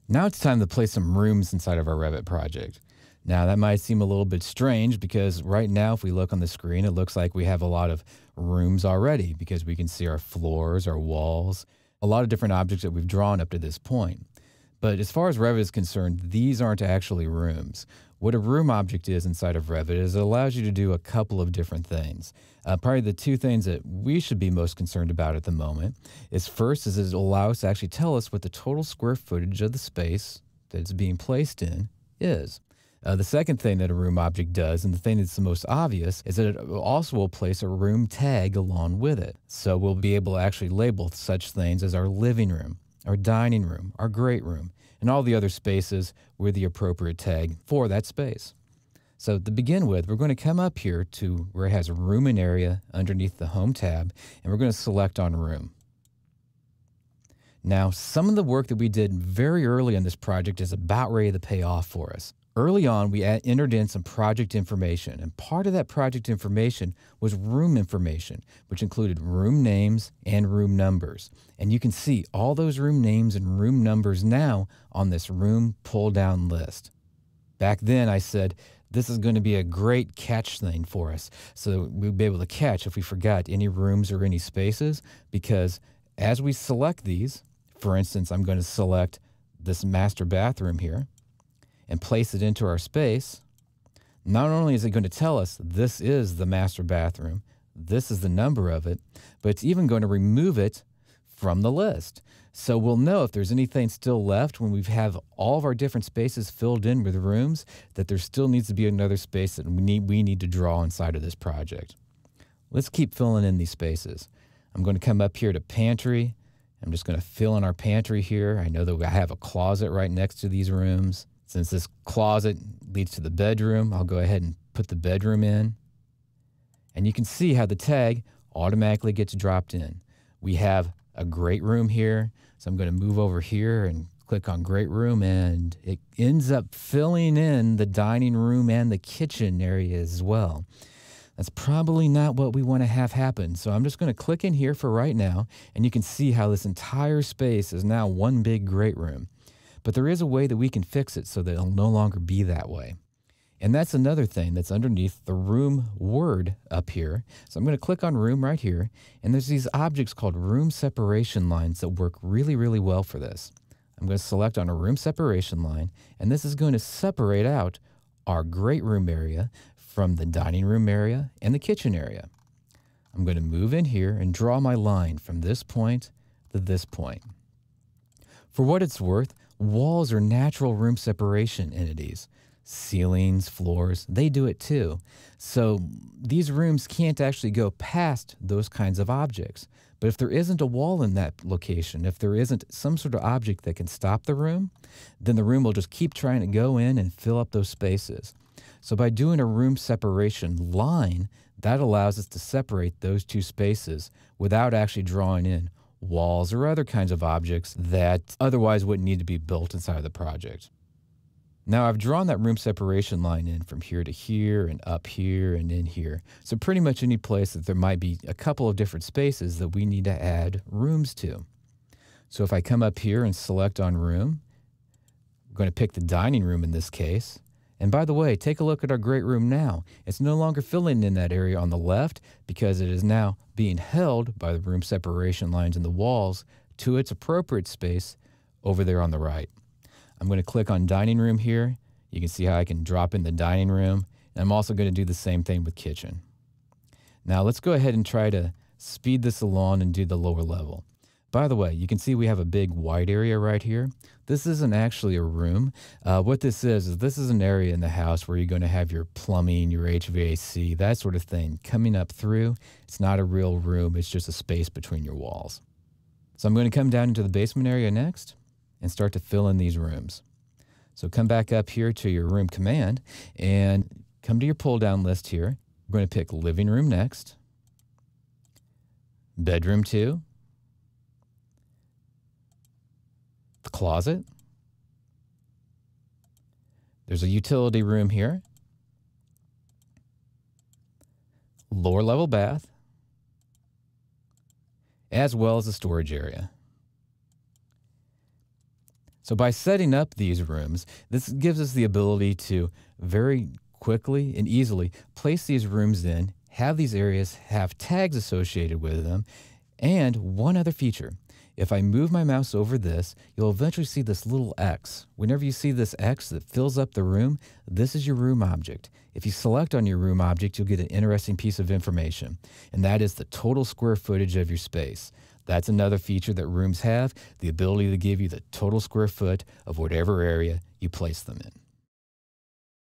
Now it's time to place some rooms inside of our Revit project. Now that might seem a little bit strange because right now if we look on the screen, it looks like we have a lot of rooms already because we can see our floors, our walls, a lot of different objects that we've drawn up to this point. But as far as Revit is concerned, these aren't actually rooms. What a room object is inside of Revit is it allows you to do a couple of different things. Probably the two things that we should be most concerned about at the moment is first is it allows to actually tell us what the total square footage of the space that it's being placed in is. The second thing that a room object does, and the thing that's the most obvious, is that it also will place a room tag along with it. So we'll be able to actually label such things as our living room, our dining room, our great room, and all the other spaces with the appropriate tag for that space. So to begin with, we're going to come up here to where it has room and area underneath the home tab, and we're going to select on room. Now, some of the work that we did very early in this project is about ready to pay off for us. Early on, we entered in some project information, and part of that project information was room information, which included room names and room numbers. And you can see all those room names and room numbers now on this room pull-down list. Back then, I said, this is going to be a great catch thing for us. So we'd be able to catch if we forgot any rooms or any spaces, because as we select these, for instance, I'm going to select this master bathroom here and place it into our space. Not only is it going to tell us this is the master bathroom, this is the number of it, but it's even going to remove it from the list. So we'll know if there's anything still left when we have all of our different spaces filled in with rooms, that there still needs to be another space that we need to draw inside of this project. Let's keep filling in these spaces. I'm going to come up here to pantry. I'm just going to fill in our pantry here. I know that I have a closet right next to these rooms. Since this closet leads to the bedroom, I'll go ahead and put the bedroom in. And you can see how the tag automatically gets dropped in. We have a great room here. So I'm going to move over here and click on great room, and it ends up filling in the dining room and the kitchen area as well. That's probably not what we want to have happen. So I'm just going to click in here for right now, and you can see how this entire space is now one big great room. But there is a way that we can fix it so that it'll no longer be that way. And that's another thing that's underneath the room word up here. So I'm going to click on room right here, and there's these objects called room separation lines that work really, really well for this. I'm going to select on a room separation line, and this is going to separate out our great room area from the dining room area and the kitchen area. I'm going to move in here and draw my line from this point to this point. For what it's worth, walls are natural room separation entities. Ceilings, floors, they do it too. So these rooms can't actually go past those kinds of objects. But if there isn't a wall in that location, if there isn't some sort of object that can stop the room, then the room will just keep trying to go in and fill up those spaces. So by doing a room separation line, that allows us to separate those two spaces without actually drawing in walls or other kinds of objects that otherwise wouldn't need to be built inside of the project. Now I've drawn that room separation line in from here to here and up here and in here. So pretty much any place that there might be a couple of different spaces that we need to add rooms to. So if I come up here and select on room, I'm going to pick the dining room in this case. And by the way, take a look at our great room now. It's no longer filling in that area on the left because it is now being held by the room separation lines in the walls to its appropriate space over there on the right. I'm going to click on dining room here. You can see how I can drop in the dining room. And I'm also going to do the same thing with kitchen. Now let's go ahead and try to speed this along and do the lower level. By the way, you can see we have a big white area right here. This isn't actually a room. What this is this is an area in the house where you're going to have your plumbing, your HVAC, that sort of thing coming up through. It's not a real room. It's just a space between your walls. So I'm going to come down into the basement area next and start to fill in these rooms. So come back up here to your room command and come to your pull down list here. We're going to pick living room next, bedroom 2, the closet. There's a utility room here, lower level bath, as well as a storage area. So by setting up these rooms, this gives us the ability to very quickly and easily place these rooms in, have these areas have tags associated with them, and one other feature. If I move my mouse over this, you'll eventually see this little X. Whenever you see this X that fills up the room, this is your room object. If you select on your room object, you'll get an interesting piece of information, and that is the total square footage of your space. That's another feature that rooms have, the ability to give you the total square foot of whatever area you place them in.